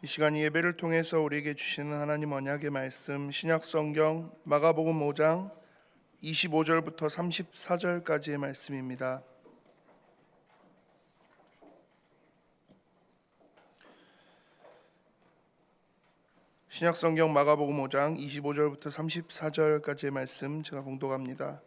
이 시간 예배를 통해서 우리에게 주시는 하나님 언약의 말씀 신약성경 마가복음 5장 25절부터 34절까지의 말씀입니다. 신약성경 마가복음 5장 25절부터 34절까지의 말씀 제가 봉독합니다.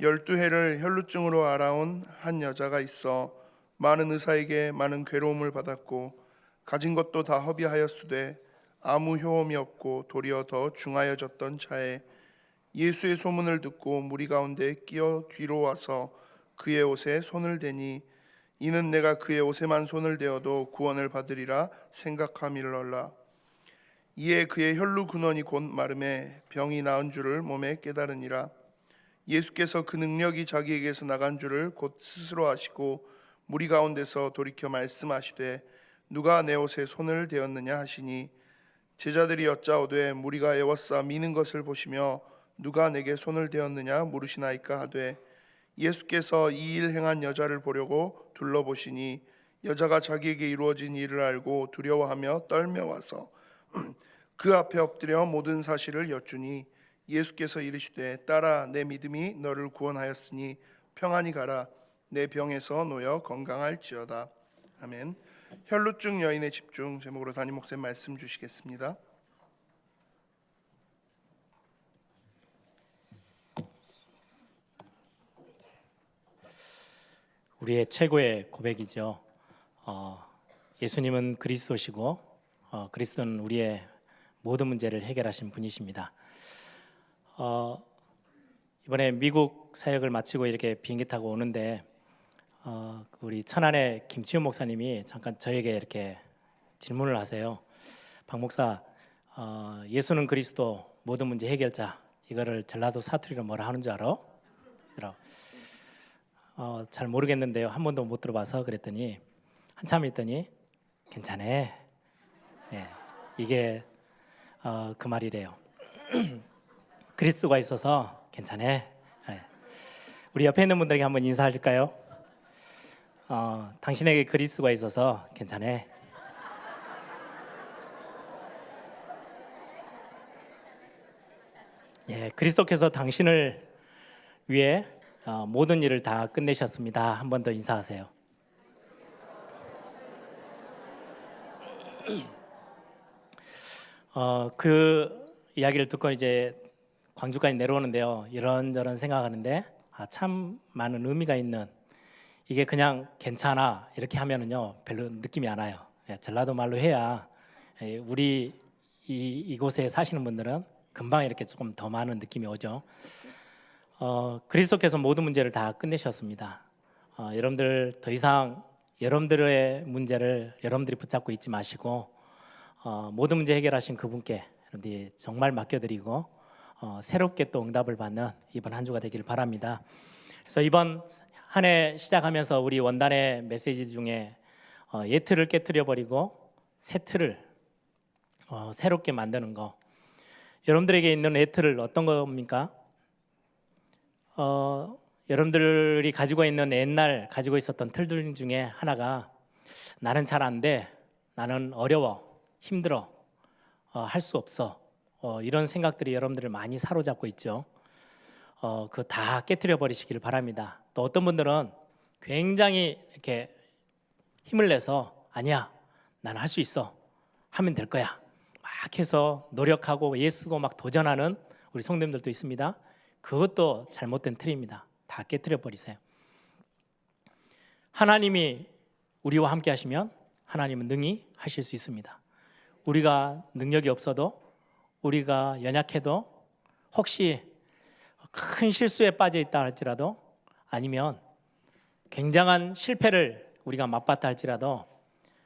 12해를 혈루증으로 앓아온 한 여자가 있어 많은 의사에게 많은 괴로움을 받았고 가진 것도 다 허비하였으되 아무 효험이 없고 도리어 더 중하여졌던 차에 예수의 소문을 듣고 무리 가운데 끼어 뒤로 와서 그의 옷에 손을 대니 이는 내가 그의 옷에만 손을 대어도 구원을 받으리라 생각함이러라. 이에 그의 혈루 근원이 곧 마름에 병이 나은 줄을 몸에 깨달으니라. 예수께서 그 능력이 자기에게서 나간 줄을 곧 스스로 아시고 무리 가운데서 돌이켜 말씀하시되 누가 내 옷에 손을 대었느냐 하시니 제자들이 여짜오되 무리가 애워싸 미는 것을 보시며 누가 내게 손을 대었느냐 물으시나이까 하되 예수께서 이 일 행한 여자를 보려고 둘러보시니 여자가 자기에게 이루어진 일을 알고 두려워하며 떨며 와서 그 앞에 엎드려 모든 사실을 여쭈니 예수께서 이르시되 딸아 내 믿음이 너를 구원하였으니 평안히 가라 내 병에서 놓여 건강할지어다. 아멘. 혈루증 여인의 집중 제목으로 담임 목사님 말씀 주시겠습니다. 우리의 최고의 고백이죠. 예수님은 그리스도시고 그리스도는 우리의 모든 문제를 해결하신 분이십니다. 이번에 미국 사역을 마치고 이렇게 비행기 타고 오는데 우리 천안의 김치훈 목사님이 잠깐 저에게 이렇게 질문을 하세요. 박 목사, 예수는 그리스도 모든 문제 해결자, 이거를 전라도 사투리로 뭐라 하는 줄 알아? 잘 모르겠는데요. 한 번도 못 들어봐서 그랬더니 한참 있더니 괜찮아. 이게 그 말이래요. 그리스도가 있어서 괜찮아. 우리 옆에 있는 분들에게 한번 인사할까요? 당신에게 그리스도가 있어서 괜찮아. 그리스도께서 당신을 위해 모든 일을 다 끝내셨습니다. 한 번 더 인사하세요. 그 이야기를 듣고 이제 광주까지 내려오는데요. 이런저런 생각하는데 참 많은 의미가 있는, 이게 그냥 괜찮아 이렇게 하면은요 별로 느낌이 안 와요. 전라도 말로 해야 우리 이곳에 사시는 분들은 금방 이렇게 조금 더 많은 느낌이 오죠. 그리스도께서 모든 문제를 다 끝내셨습니다. 여러분들 더 이상 여러분들의 문제를 여러분들이 붙잡고 있지 마시고 모든 문제 해결하신 그분께 여러분들이 정말 맡겨드리고 새롭게 또 응답을 받는 이번 한 주가 되길 바랍니다. 그래서 이번 한 해 시작하면서 우리 원단의 메시지 중에 옛 틀을 깨트려 버리고 새 틀을 새롭게 만드는 거, 여러분들에게 있는 옛 틀을 어떤 겁니까? 여러분들이 가지고 있는 옛날 가지고 있었던 틀들 중에 하나가 나는 잘 안 돼, 나는 어려워, 힘들어, 할 수 없어, 이런 생각들이 여러분들을 많이 사로잡고 있죠. 그거 다 깨트려 버리시기를 바랍니다. 또 어떤 분들은 굉장히 이렇게 힘을 내서 아니야, 나는 할 수 있어, 하면 될 거야 막 해서 노력하고 애쓰고 막 도전하는 우리 성도님들도 있습니다. 그것도 잘못된 틀입니다. 다 깨트려 버리세요. 하나님이 우리와 함께 하시면 하나님은 능히 하실 수 있습니다. 우리가 능력이 없어도, 우리가 연약해도, 혹시 큰 실수에 빠져 있다 할지라도, 아니면 굉장한 실패를 우리가 맛봤다 할지라도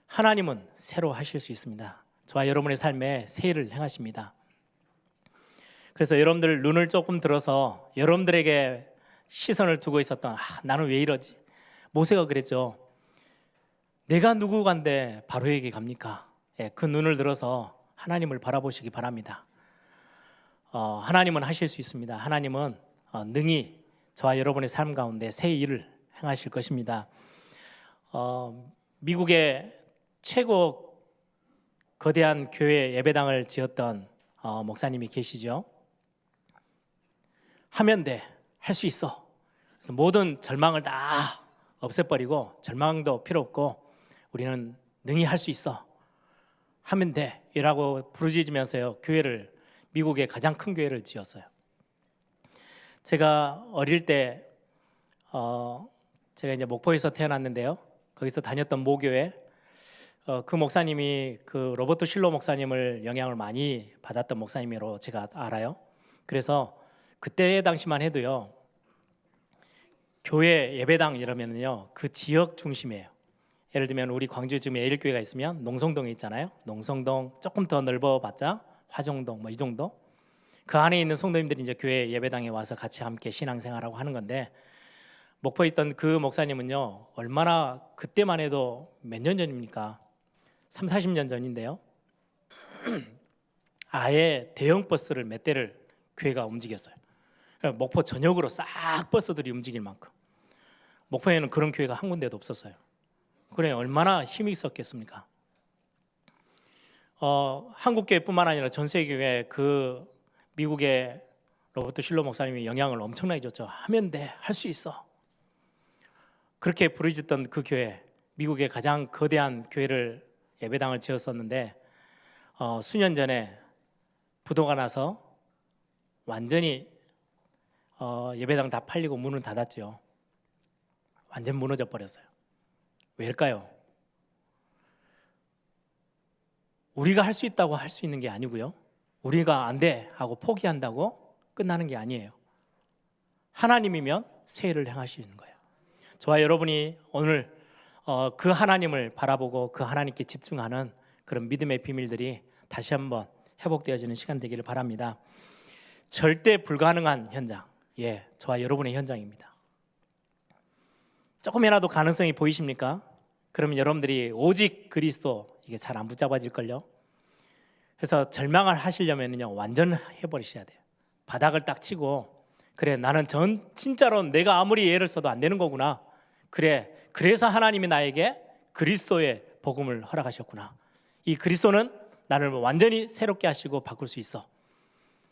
하나님은 새로 하실 수 있습니다. 저와 여러분의 삶에 새 일을 행하십니다. 그래서 여러분들 눈을 조금 들어서 여러분들에게 시선을 두고 있었던 나는 왜 이러지? 모세가 그랬죠. 내가 누구간데 바로에게 갑니까? 그 눈을 들어서 하나님을 바라보시기 바랍니다. 하나님은 하실 수 있습니다. 하나님은 능히 저와 여러분의 삶 가운데 새 일을 행하실 것입니다. 미국의 최고 거대한 교회 예배당을 지었던 목사님이 계시죠. 하면 돼, 할 수 있어. 그래서 모든 절망을 다 없애버리고 절망도 필요 없고 우리는 능히 할 수 있어. 하면 돼. 이라고 부르짖으면서요. 교회를 미국의 가장 큰 교회를 지었어요. 제가 어릴 때 제가 이제 목포에서 태어났는데요. 거기서 다녔던 모교회 그 목사님이 그 로버트 실로 목사님을 영향을 많이 받았던 목사님으로 제가 알아요. 그래서 그때 당시만 해도요. 교회 예배당 이러면은요. 그 지역 중심이에요. 예를 들면 우리 광주에 지금 예일교회가 있으면 농성동에 있잖아요. 농성동 조금 더 넓어봤자 화정동 뭐 이 정도. 그 안에 있는 성도님들이 이제 교회 예배당에 와서 같이 함께 신앙생활하고 하는 건데 목포에 있던 그 목사님은요. 얼마나 그때만 해도 몇 년 전입니까? 3, 40년 전인데요. 아예 대형 버스를 몇 대를 교회가 움직였어요. 목포 전역으로 싹 버스들이 움직일 만큼. 목포에는 그런 교회가 한 군데도 없었어요. 그래 얼마나 힘이 있었겠습니까? 한국교회뿐만 아니라 전 세계에 그 미국의 로버트 실로 목사님이 영향을 엄청나게 줬죠. 하면 돼, 할 수 있어. 그렇게 부르짖던 그 교회, 미국의 가장 거대한 교회를 예배당을 지었었는데 수년 전에 부도가 나서 완전히 예배당 다 팔리고 문은 닫았죠. 완전 무너져 버렸어요. 왜일까요? 우리가 할 수 있다고 할 수 있는 게 아니고요. 우리가 안 돼 하고 포기한다고 끝나는 게 아니에요. 하나님이면 새 일을 행하시는 거예요. 저와 여러분이 오늘 그 하나님을 바라보고 그 하나님께 집중하는 그런 믿음의 비밀들이 다시 한번 회복되어지는 시간 되기를 바랍니다. 절대 불가능한 현장, 저와 여러분의 현장입니다. 조금이라도 가능성이 보이십니까? 그러면 여러분들이 오직 그리스도 이게 잘 안 붙잡아질걸요. 그래서 절망을 하시려면요 완전 해버리셔야 돼요. 바닥을 딱 치고 그래 나는 진짜로 내가 아무리 애를 써도 안 되는 거구나. 그래 그래서 하나님이 나에게 그리스도의 복음을 허락하셨구나. 이 그리스도는 나를 완전히 새롭게 하시고 바꿀 수 있어.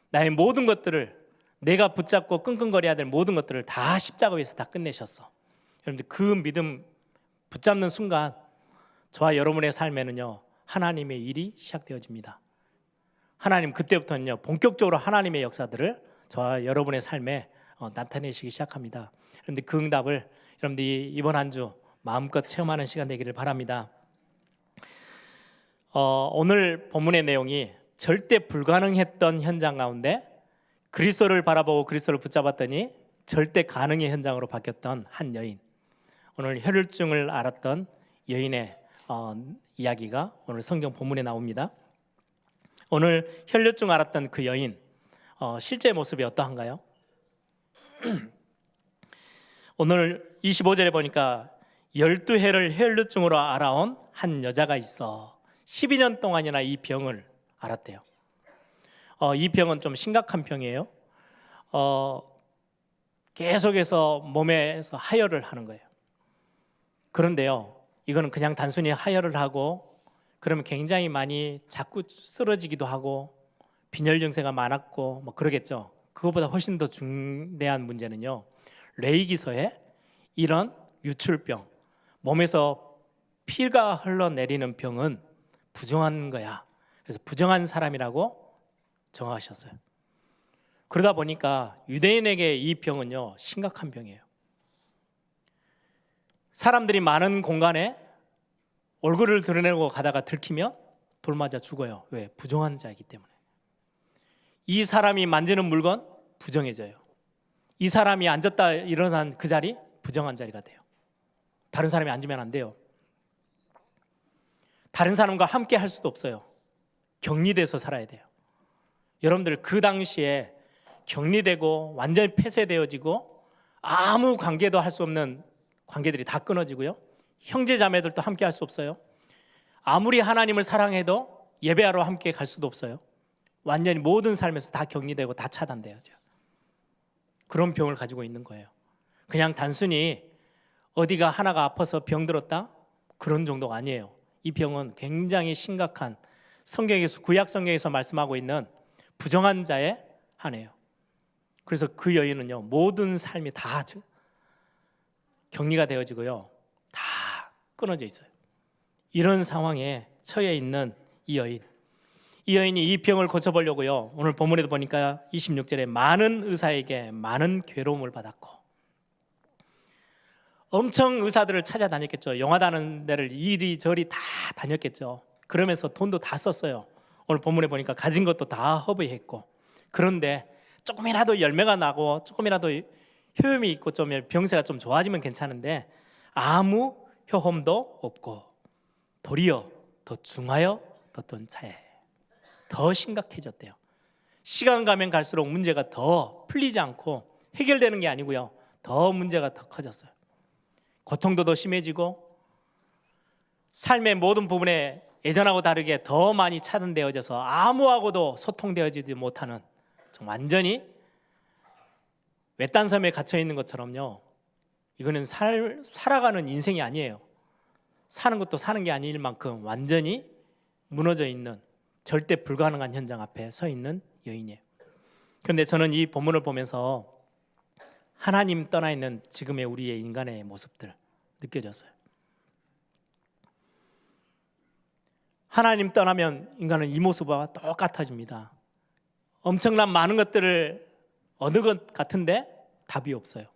나의 모든 것들을 내가 붙잡고 끙끙거려야 될 모든 것들을 다 십자가 위에서 다 끝내셨어. 여러분들 그 믿음 붙잡는 순간 저와 여러분의 삶에는요 하나님의 일이 시작되어집니다. 하나님 그때부터는요 본격적으로 하나님의 역사들을 저와 여러분의 삶에 나타내시기 시작합니다. 여러분들 그 응답을 여러분들이 이번 한 주 마음껏 체험하는 시간 되기를 바랍니다. 오늘 본문의 내용이 절대 불가능했던 현장 가운데 그리스도를 바라보고 그리스도를 붙잡았더니 절대 가능의 현장으로 바뀌었던 한 여인, 오늘 혈루증을 앓았던 여인의 이야기가 오늘 성경 본문에 나옵니다. 오늘 혈루증 앓았던 그 여인 실제 모습이 어떠한가요? 오늘 25절에 보니까 12해를 혈루증으로 앓아온 한 여자가 있어 12년 동안이나 이 병을 앓았대요. 이 병은 좀 심각한 병이에요. 계속해서 몸에서 하혈을 하는 거예요. 그런데요 이거는 그냥 단순히 하혈을 하고 그러면 굉장히 많이 자꾸 쓰러지기도 하고 빈혈 증세가 많았고 뭐 그러겠죠. 그것보다 훨씬 더 중대한 문제는요 레이기서에 이런 유출병, 몸에서 피가 흘러내리는 병은 부정한 거야. 그래서 부정한 사람이라고 정하셨어요. 그러다 보니까 유대인에게 이 병은요 심각한 병이에요. 사람들이 많은 공간에 얼굴을 드러내고 가다가 들키면 돌 맞아 죽어요. 왜? 부정한 자이기 때문에. 이 사람이 만지는 물건 부정해져요. 이 사람이 앉았다 일어난 그 자리 부정한 자리가 돼요. 다른 사람이 앉으면 안 돼요. 다른 사람과 함께 할 수도 없어요. 격리돼서 살아야 돼요. 여러분들 그 당시에 격리되고 완전히 폐쇄되어지고 아무 관계도 할 수 없는 관계들이 다 끊어지고요. 형제 자매들도 함께 할 수 없어요. 아무리 하나님을 사랑해도 예배하러 함께 갈 수도 없어요. 완전히 모든 삶에서 다 격리되고 다 차단돼야죠. 그런 병을 가지고 있는 거예요. 그냥 단순히 어디가 하나가 아파서 병들었다? 그런 정도가 아니에요. 이 병은 굉장히 심각한 성경에서 구약 성경에서 말씀하고 있는 부정한 자에 한해요. 그래서 그 여인은요 모든 삶이 다 격리가 되어지고요 다 끊어져 있어요. 이런 상황에 처해 있는 이 여인이 이 병을 고쳐보려고요 오늘 본문에도 보니까 26절에 많은 의사에게 많은 괴로움을 받았고, 엄청 의사들을 찾아다녔겠죠. 영화다는 데를 이리저리 다 다녔겠죠. 그러면서 돈도 다 썼어요. 오늘 본문에 보니까 가진 것도 다 허비했고, 그런데 조금이라도 열매가 나고 조금이라도 효험이 있고 좀 병세가 좀 좋아지면 괜찮은데 아무 효험도 없고 도리어 더 중하여 뒀던 차에 더 심각해졌대요. 시간 가면 갈수록 문제가 더 풀리지 않고 해결되는 게 아니고요 더 문제가 더 커졌어요. 고통도 더 심해지고 삶의 모든 부분에 예전하고 다르게 더 많이 차단되어져서 아무하고도 소통되어지지 못하는 완전히 외딴 섬에 갇혀 있는 것처럼요 이거는 살아가는 인생이 아니에요. 사는 것도 사는 게 아닐 만큼 완전히 무너져 있는 절대 불가능한 현장 앞에 서 있는 여인이에요. 그런데 저는 이 본문을 보면서 하나님 떠나 있는 지금의 우리의 인간의 모습들 느껴졌어요. 하나님 떠나면 인간은 이 모습과 똑같아집니다. 엄청난 많은 것들을 얻은 것 같은데 답이 없어요.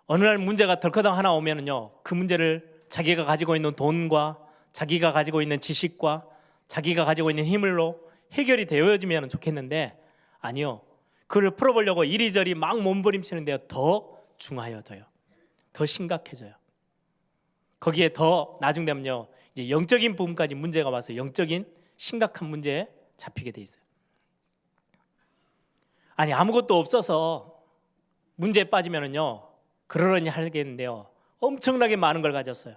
어느 날 문제가 덜커덩 하나 오면은요 그 문제를 자기가 가지고 있는 돈과 자기가 가지고 있는 지식과 자기가 가지고 있는 힘으로 해결이 되어지면 좋겠는데 아니요, 그걸 풀어보려고 이리저리 막 몸부림치는데요 더 중하여져요. 더 심각해져요. 거기에 더 나중되면요 이제 영적인 부분까지 문제가 와서 영적인 심각한 문제에 잡히게 돼 있어요. 아니 아무것도 없어서 문제에 빠지면은요 그러려니 하겠는데요 엄청나게 많은 걸 가졌어요.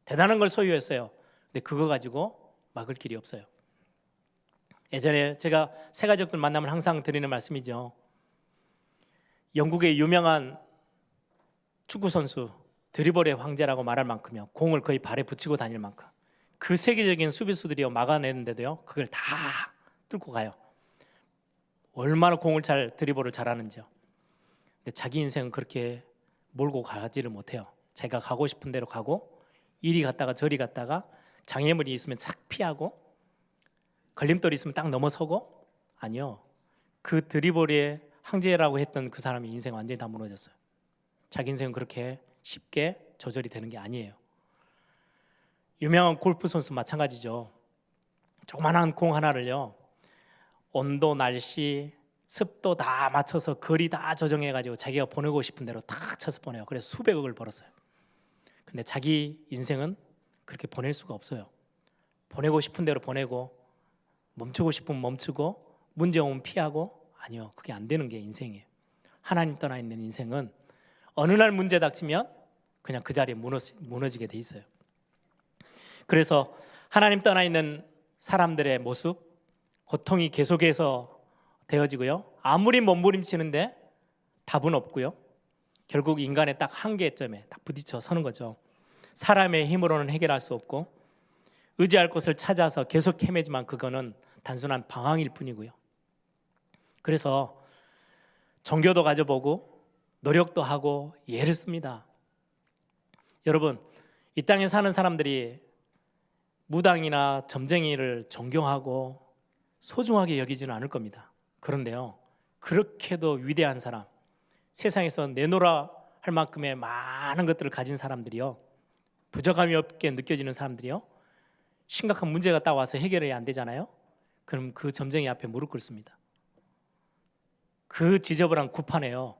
대단한 걸 소유했어요. 근데 그거 가지고 막을 길이 없어요. 예전에 제가 새가족들 만나면 항상 드리는 말씀이죠. 영국의 유명한 축구 선수 드리블의 황제라고 말할 만큼요 공을 거의 발에 붙이고 다닐 만큼 그 세계적인 수비수들이 막아내는데도요 그걸 다 뚫고 가요. 얼마나 공을 잘 드리블을 잘하는지요. 근데 자기 인생은 그렇게 몰고 가지를 못해요. 자기가 가고 싶은 대로 가고 이리 갔다가 저리 갔다가 장애물이 있으면 착 피하고 걸림돌이 있으면 딱 넘어서고, 아니요 그 드리블의 황제라고 했던 그 사람의 인생 완전히 다 무너졌어요. 자기 인생은 그렇게 쉽게 조절이 되는 게 아니에요. 유명한 골프 선수 마찬가지죠. 조그만한 공 하나를요 온도, 날씨, 습도 다 맞춰서 거리 다 조정해가지고 자기가 보내고 싶은 대로 다 쳐서 보내요. 그래서 수백억을 벌었어요. 근데 자기 인생은 그렇게 보낼 수가 없어요. 보내고 싶은 대로 보내고 멈추고 싶으면 멈추고 문제 오면 피하고, 아니요 그게 안 되는 게 인생이에요. 하나님 떠나 있는 인생은 어느 날 문제 닥치면 그냥 그 자리에 무너지게 돼 있어요. 그래서 하나님 떠나 있는 사람들의 모습, 고통이 계속해서 되어지고요 아무리 몸부림치는데 답은 없고요 결국 인간의 딱 한계점에 딱 부딪혀 서는 거죠. 사람의 힘으로는 해결할 수 없고 의지할 곳을 찾아서 계속 헤매지만 그거는 단순한 방황일 뿐이고요. 그래서 종교도 가져보고 노력도 하고 예를 씁니다. 여러분, 이 땅에 사는 사람들이 무당이나 점쟁이를 존경하고 소중하게 여기지는 않을 겁니다. 그런데요 그렇게도 위대한 사람, 세상에서 내놓으라 할 만큼의 많은 것들을 가진 사람들이요 부족함이 없게 느껴지는 사람들이요 심각한 문제가 딱 와서 해결이 안 되잖아요. 그럼 그 점쟁이 앞에 무릎 꿇습니다. 그 지저분한 구판에요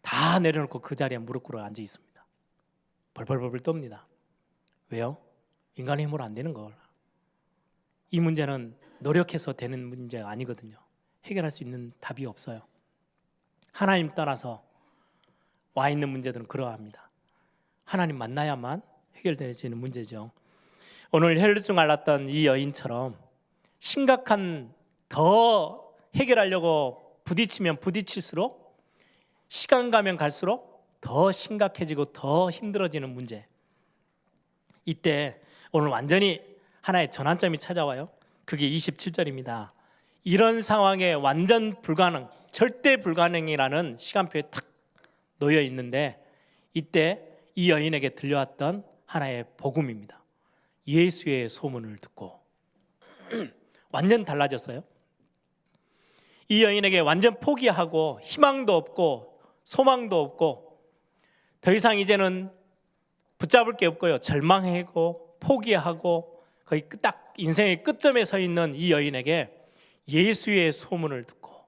다 내려놓고 그 자리에 무릎 꿇어 앉아 있습니다. 벌벌벌 떱니다. 왜요? 인간의 힘으로 안 되는 걸. 이 문제는 노력해서 되는 문제가 아니거든요. 해결할 수 있는 답이 없어요. 하나님 떠나서 와 있는 문제들은 그러합니다. 하나님 만나야만 해결되어지는 문제죠. 오늘 혈루증 앓았던 이 여인처럼 심각한, 더 해결하려고 부딪히면 부딪힐수록 시간 가면 갈수록 더 심각해지고 더 힘들어지는 문제, 이때 오늘 완전히 하나의 전환점이 찾아와요. 그게 27절입니다. 이런 상황에 완전 불가능, 절대 불가능이라는 시간표에 탁 놓여 있는데, 이때 이 여인에게 들려왔던 하나의 복음입니다. 예수의 소문을 듣고 완전 달라졌어요. 이 여인에게 완전 포기하고 희망도 없고 소망도 없고 더 이상 이제는 붙잡을 게 없고요. 절망하고 포기하고 거의 딱 인생의 끝점에 서 있는 이 여인에게 예수의 소문을 듣고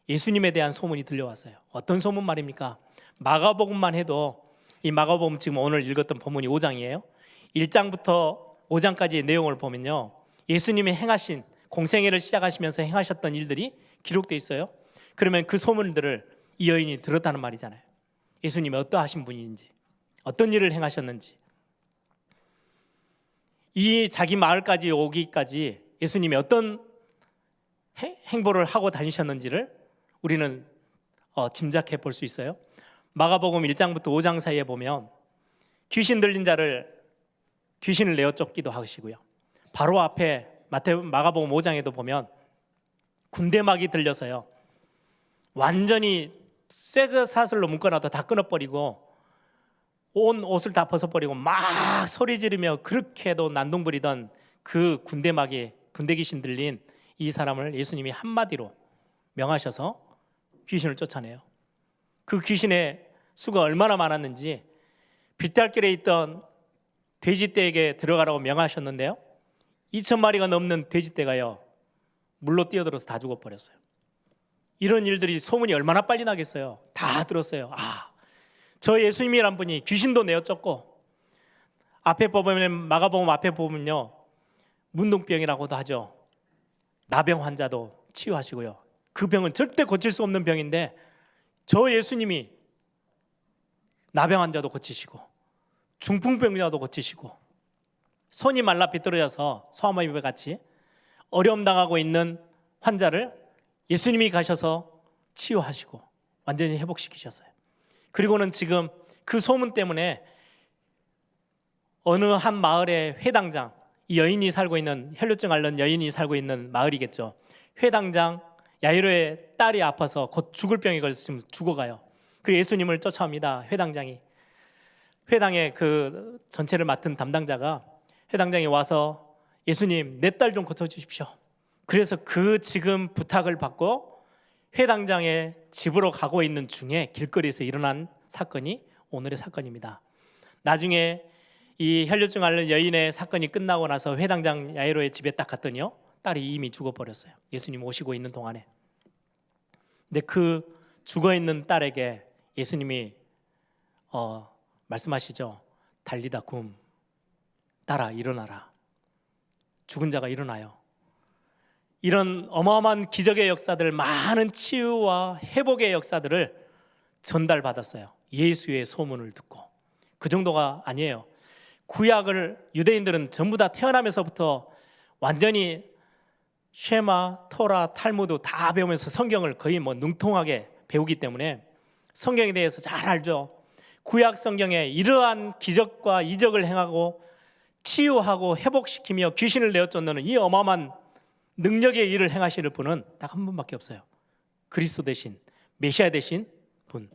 예수님에 대한 소문이 들려왔어요. 어떤 소문 말입니까? 마가복음만 해도, 이 마가복음 지금 오늘 읽었던 본문이 5장이에요. 1장부터 5장까지의 내용을 보면요, 예수님이 행하신, 공생애를 시작하시면서 행하셨던 일들이 기록되어 있어요. 그러면 그 소문들을 이 여인이 들었다는 말이잖아요. 예수님이 어떠하신 분인지, 어떤 일을 행하셨는지, 이 자기 마을까지 오기까지 예수님이 어떤 행보를 하고 다니셨는지를 우리는 짐작해 볼 수 있어요. 마가복음 1장부터 5장 사이에 보면 귀신 들린 자를 귀신을 내어 쫓기도 하시고요. 바로 앞에 마가복음 5장에도 보면 군대막이 들려서요, 완전히 쇠사슬로 묶어놔도 다 끊어버리고 온 옷을 다 벗어버리고 막 소리 지르며 그렇게도 난동부리던 그 군대 귀신 들린 이 사람을 예수님이 한마디로 명하셔서 귀신을 쫓아내요. 그 귀신의 수가 얼마나 많았는지 빗달길에 있던 돼지떼에게 들어가라고 명하셨는데요, 2,000마리가 넘는 돼지떼가요 물로 뛰어들어서 다 죽어버렸어요. 이런 일들이 소문이 얼마나 빨리 나겠어요. 다 들었어요. 저 예수님이란 분이 귀신도 내어 쫓고, 앞에 보면 마가복음 앞에 보면요, 문둥병이라고도 하죠. 나병 환자도 치유하시고요. 그 병은 절대 고칠 수 없는 병인데 저 예수님이 나병 환자도 고치시고 중풍병자도 고치시고, 손이 말라 비뚤어져서 소아마비와 같이 어려움 당하고 있는 환자를 예수님이 가셔서 치유하시고 완전히 회복시키셨어요. 그리고는 지금 그 소문 때문에 어느 한 마을의 회당장, 이 여인이 살고 있는, 혈루증 앓는 여인이 살고 있는 마을이겠죠. 회당장 야이로의 딸이 아파서 곧 죽을 병에 걸려서 지금 죽어가요. 그리고 예수님을 쫓아옵니다. 회당장이, 회당의 그 전체를 맡은 담당자가 회당장이 와서 예수님, 내 딸 좀 고쳐주십시오. 그래서 그 지금 부탁을 받고 회당장의 집으로 가고 있는 중에 길거리에서 일어난 사건이 오늘의 사건입니다. 나중에 이 혈루증 앓는 여인의 사건이 끝나고 나서 회당장 야이로의 집에 딱 갔더니요, 딸이 이미 죽어버렸어요. 예수님 오시고 있는 동안에. 근데 그 죽어있는 딸에게 예수님이 말씀하시죠. 달리다 굼, 딸아 일어나라. 죽은 자가 일어나요. 이런 어마어마한 기적의 역사들, 많은 치유와 회복의 역사들을 전달받았어요. 예수의 소문을 듣고. 그 정도가 아니에요. 구약을 유대인들은 전부 다 태어나면서부터 완전히 쉐마, 토라, 탈무드 다 배우면서 성경을 거의 능통하게 배우기 때문에 성경에 대해서 잘 알죠. 구약 성경에 이러한 기적과 이적을 행하고 치유하고 회복시키며 귀신을 내어 쫓는 이 어마어마한 능력의 일을 행하실 분은 딱 한 분밖에 없어요. 그리스도 대신, 메시아 대신 분.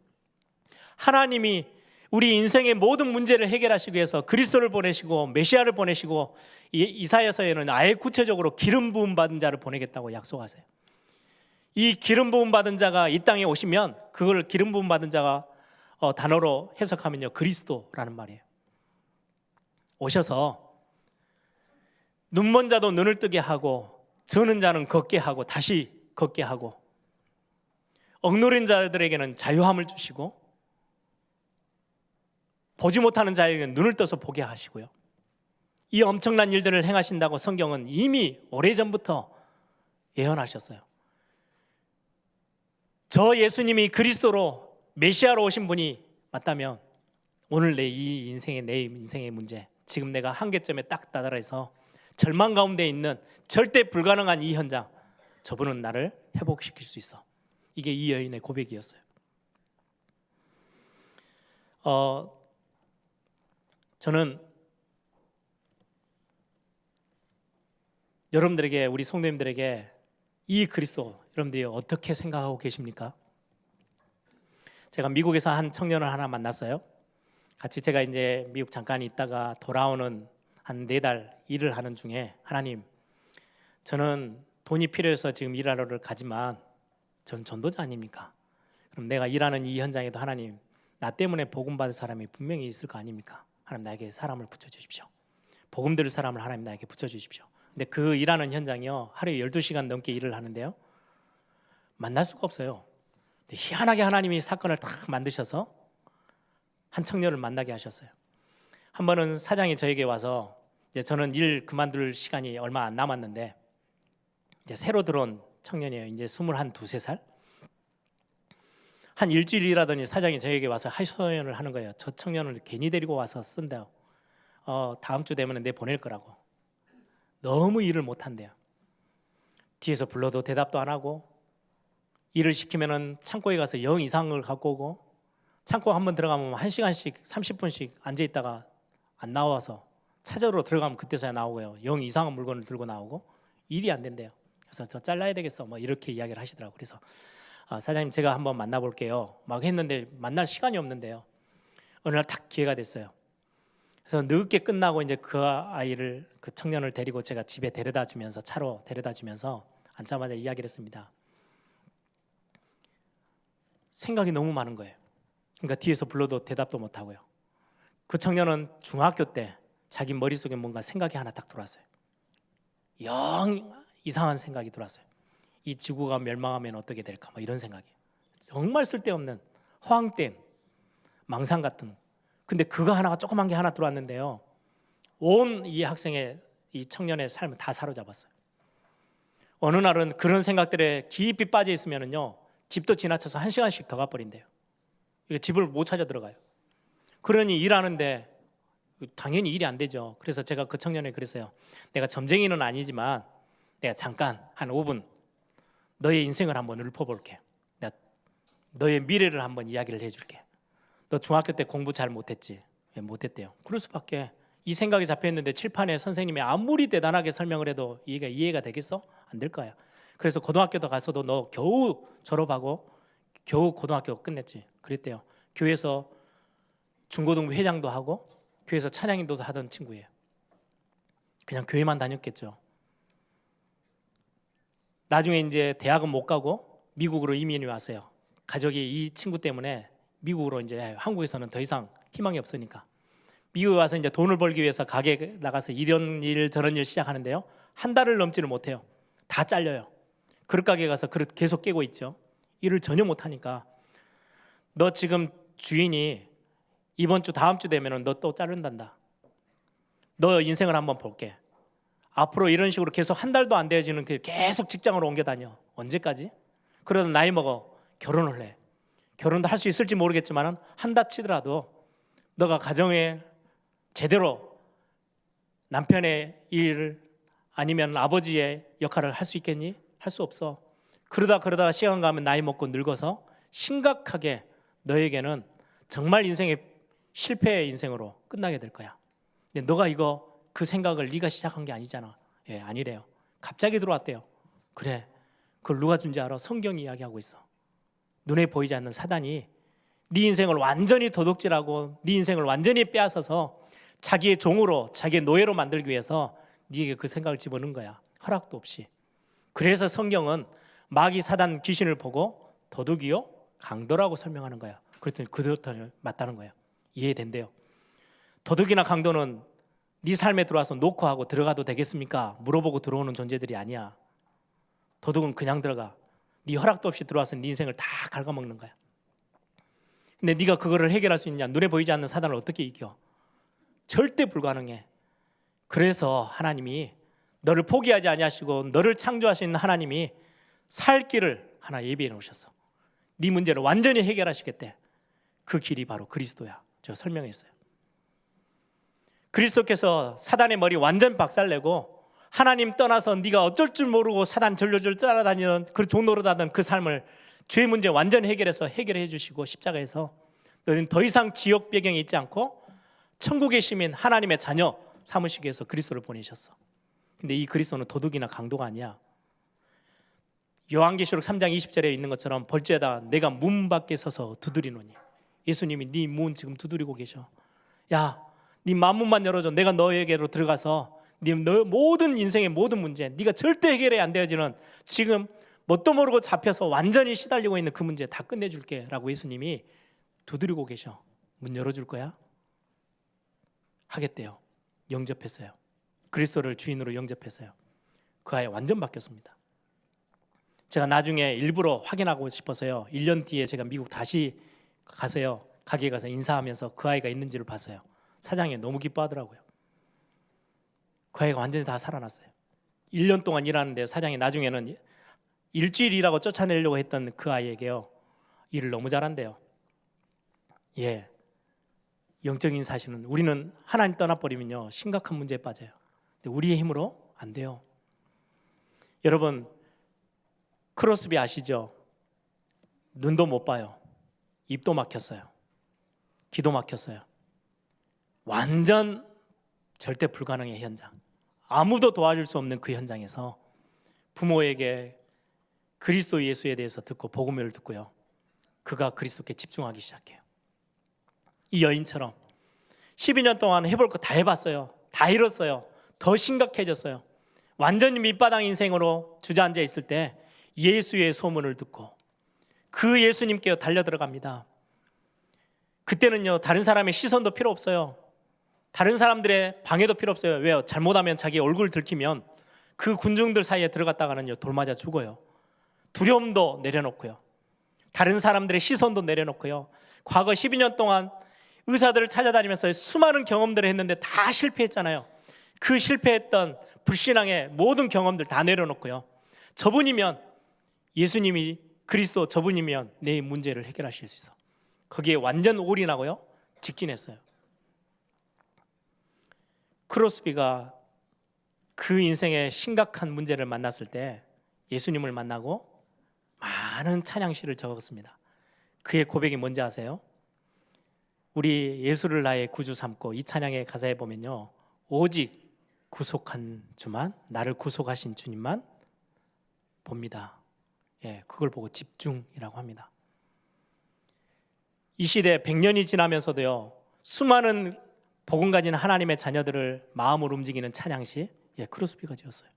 하나님이 우리 인생의 모든 문제를 해결하시기 위해서 그리스도를 보내시고 메시아를 보내시고, 이사야서에는 아예 구체적으로 기름 부음 받은 자를 보내겠다고 약속하세요. 이 기름 부음 받은 자가 이 땅에 오시면, 그걸 기름 부음 받은 자가 단어로 해석하면요, 그리스도라는 말이에요. 오셔서 눈먼 자도 눈을 뜨게 하고, 저는 자는 걷게 하고 다시 걷게 하고, 억누린 자들에게는 자유함을 주시고, 보지 못하는 자에게는 눈을 떠서 보게 하시고요. 이 엄청난 일들을 행하신다고 성경은 이미 오래전부터 예언하셨어요. 저 예수님이 그리스도로 메시아로 오신 분이 맞다면 오늘 내 인생의 문제, 지금 내가 한계점에 딱 다다라서 절망 가운데 있는 절대 불가능한 이 현장, 저분은 나를 회복시킬 수 있어. 이게 이 여인의 고백이었어요. 저는 여러분들에게, 우리 성도님들에게 이 그리스도 여러분들이 어떻게 생각하고 계십니까? 제가 미국에서 한 청년을 하나 만났어요. 같이 제가 이제 미국 잠깐 있다가 돌아오는 한 4달 일을 하는 중에, 하나님, 저는 돈이 필요해서 지금 일하러 가지만 전 전도자 아닙니까? 그럼 내가 일하는 이 현장에도 하나님, 나 때문에 복음 받을 사람이 분명히 있을 거 아닙니까? 하나님, 나에게 사람을 붙여주십시오. 복음 들을 사람을 하나님 나에게 붙여주십시오. 근데 그 일하는 현장이요, 하루에 12시간 넘게 일을 하는데요, 만날 수가 없어요. 근데 희한하게 하나님이 사건을 딱 만드셔서 한 청년을 만나게 하셨어요. 한 번은 사장이 저에게 와서, 이제 저는 일 그만둘 시간이 얼마 안 남았는데, 이제 새로 들어온 청년이에요. 이제 21, 23살. 한 일주일 일하더니 사장이 저에게 와서 하소연을 하는 거예요. 저 청년을 괜히 데리고 와서 쓴다. 다음 주 되면 내 보낼 거라고. 너무 일을 못 한대요. 뒤에서 불러도 대답도 안 하고, 일을 시키면은 창고에 가서 영 이상을 갖고 오고, 창고 한번 들어가면 1시간씩 30분씩 앉아 있다가 안 나와서 찾으러 들어가면 그때서야 나오고요. 영 이상한 물건을 들고 나오고, 일이 안 된대요. 그래서 저 잘라야 되겠어, 뭐 이렇게 이야기를 하시더라고요. 그래서 사장님, 제가 한번 만나볼게요 막 했는데 만날 시간이 없는데요, 어느 날 딱 기회가 됐어요. 그래서 늦게 끝나고 이제 그 아이를, 그 청년을 데리고 제가 집에 데려다 주면서, 차로 데려다 주면서 앉자마자 이야기를 했습니다. 생각이 너무 많은 거예요. 그러니까 뒤에서 불러도 대답도 못 하고요. 그 청년은 중학교 때 자기 머릿속에 뭔가 생각이 하나 딱 들어왔어요. 영 이상한 생각이 들어왔어요. 이 지구가 멸망하면 어떻게 될까, 뭐 이런 생각이. 정말 쓸데없는 허황된 망상 같은. 근데 그거 하나가, 조그만 게 하나 들어왔는데요, 온 이 학생의, 이 청년의 삶을 다 사로잡았어요. 어느 날은 그런 생각들에 깊이 빠져 있으면은요, 집도 지나쳐서 1시간씩 더 가버린대요. 집을 못 찾아 들어가요. 그러니 일하는데 당연히 일이 안 되죠. 그래서 제가 그 청년에 그랬어요. 내가 점쟁이는 아니지만 내가 잠깐 한 5분 너의 인생을 한번 읊어볼게. 내가 너의 미래를 한번 이야기를 해줄게. 너 중학교 때 공부 잘 못했지? 왜 못했대요? 그럴 수밖에. 이 생각이 잡혀있는데 칠판에 선생님이 아무리 대단하게 설명을 해도 이해가 되겠어? 안 될 거야. 그래서 고등학교도 가서도 너 겨우 졸업하고 겨우 고등학교 끝냈지. 그랬대요. 교회에서 중고등부 회장도 하고 교회에서 찬양인도도 하던 친구예요. 그냥 교회만 다녔겠죠. 나중에 이제 대학은 못 가고 미국으로 이민이 왔어요. 가족이 이 친구 때문에 미국으로, 이제 한국에서는 더 이상 희망이 없으니까 미국에 와서 이제 돈을 벌기 위해서 가게에 나가서 이런 일 저런 일 시작하는데요, 한 달을 넘지를 못해요. 다 잘려요. 그릇 가게에 가서 그릇 계속 깨고 있죠. 일을 전혀 못하니까, 너 지금 주인이 이번 주 다음 주 되면은 너 또 자른단다. 너 인생을 한번 볼게. 앞으로 이런 식으로 계속 한 달도 안 되어지는, 계속 직장으로 옮겨 다녀. 언제까지? 그러다 나이 먹어 결혼을 해. 결혼도 할 수 있을지 모르겠지만 한다 치더라도 너가 가정에 제대로 남편의 일을 아니면 아버지의 역할을 할 수 있겠니? 할 수 없어. 그러다 시간 가면 나이 먹고 늙어서 심각하게 너에게는 정말 인생의 실패의 인생으로 끝나게 될 거야. 근데 너가 그 생각을 네가 시작한 게 아니잖아. 예, 아니래요. 갑자기 들어왔대요. 그래, 그걸 누가 준지 알아? 성경이 이야기하고 있어. 눈에 보이지 않는 사단이 네 인생을 완전히 도둑질하고 네 인생을 완전히 빼앗아서 자기의 종으로, 자기의 노예로 만들기 위해서 네게 그 생각을 집어넣은 거야. 허락도 없이. 그래서 성경은 마귀 사단 귀신을 보고 도둑이요 강도라고 설명하는 거야. 그랬더니 그렇다는 맞다는 거예요. 이해된대요. 도둑이나 강도는 네 삶에 들어와서 놓고 하고 들어가도 되겠습니까? 물어보고 들어오는 존재들이 아니야. 도둑은 그냥 들어가. 네 허락도 없이 들어와서 네 인생을 다 갉아먹는 거야. 근데 네가 그거를 해결할 수 있느냐? 눈에 보이지 않는 사단을 어떻게 이겨? 절대 불가능해. 그래서 하나님이 너를 포기하지 아니하시고 너를 창조하신 하나님이 살 길을 하나 예비해 놓으셨어. 네 문제를 완전히 해결하시겠대. 그 길이 바로 그리스도야. 제가 설명했어요. 그리스도께서 사단의 머리 완전 박살내고 하나님 떠나서 네가 어쩔 줄 모르고 사단 전료줄 따라다니는 그 종노릇하던 그 삶을, 죄 문제 완전 해결해 주시고 십자가에서 너는 더 이상 지옥 배경에 있지 않고 천국의 시민, 하나님의 자녀 삼으시기 위해서 그리스도를 보내셨어. 근데 이 그리스도는 도둑이나 강도가 아니야. 요한계시록 3장 20절에 있는 것처럼 볼지어다 내가 문 밖에 서서 두드리노니. 예수님이 네 문 지금 두드리고 계셔. 야, 네 마음문만 열어줘. 내가 너에게로 들어가서 네 모든 인생의 모든 문제, 네가 절대 해결이 안 되어지는 지금 뭣도 모르고 잡혀서 완전히 시달리고 있는 그 문제 다 끝내줄게 라고 예수님이 두드리고 계셔. 문 열어줄 거야? 하겠대요. 영접했어요. 그리스도를 주인으로 영접했어요. 그 아이 완전 바뀌었습니다. 제가 나중에 일부러 확인하고 싶어서요, 1년 뒤에 제가 미국 다시 가서요, 가게에 가서 인사하면서 그 아이가 있는지를 봤어요. 사장이 너무 기뻐하더라고요. 그 아이가 완전히 다 살아났어요. 1년 동안 일하는데 사장이 나중에는 일주일 일하고 쫓아내려고 했던 그 아이에게요, 일을 너무 잘한대요. 예, 영적인 사실은 우리는 하나님 떠나버리면요 심각한 문제에 빠져요. 근데 우리의 힘으로 안 돼요. 여러분, 크로스비 아시죠? 눈도 못 봐요. 입도 막혔어요. 귀도 막혔어요. 완전 절대 불가능의 현장. 아무도 도와줄 수 없는 그 현장에서 부모에게 그리스도 예수에 대해서 듣고 복음을 듣고요, 그가 그리스도께 집중하기 시작해요. 이 여인처럼 12년 동안 해볼 거 다 해봤어요. 다 잃었어요. 더 심각해졌어요. 완전히 밑바닥 인생으로 주저앉아 있을 때 예수의 소문을 듣고 그 예수님께 달려들어갑니다. 그때는요 다른 사람의 시선도 필요 없어요. 다른 사람들의 방해도 필요 없어요. 왜요? 잘못하면 자기 얼굴 들키면 그 군중들 사이에 들어갔다가는요 돌 맞아 죽어요. 두려움도 내려놓고요, 다른 사람들의 시선도 내려놓고요, 과거 12년 동안 의사들을 찾아다니면서 수많은 경험들을 했는데 다 실패했잖아요. 그 실패했던 불신앙의 모든 경험들 다 내려놓고요, 저분이면, 예수님이 그리스도 저분이면 내 문제를 해결하실 수 있어. 거기에 완전 올인하고요 직진했어요. 크로스비가 그 인생의 심각한 문제를 만났을 때 예수님을 만나고 많은 찬양시를 적었습니다. 그의 고백이 뭔지 아세요? 우리 예수를 나의 구주 삼고, 이 찬양의 가사에 보면요, 오직 구속한 주만, 나를 구속하신 주님만 봅니다. 예, 그걸 보고 집중이라고 합니다. 이 시대 100년이 지나면서도요 수많은 복음 가진 하나님의 자녀들을 마음으로 움직이는 찬양시, 예, 크로스비가 지었어요.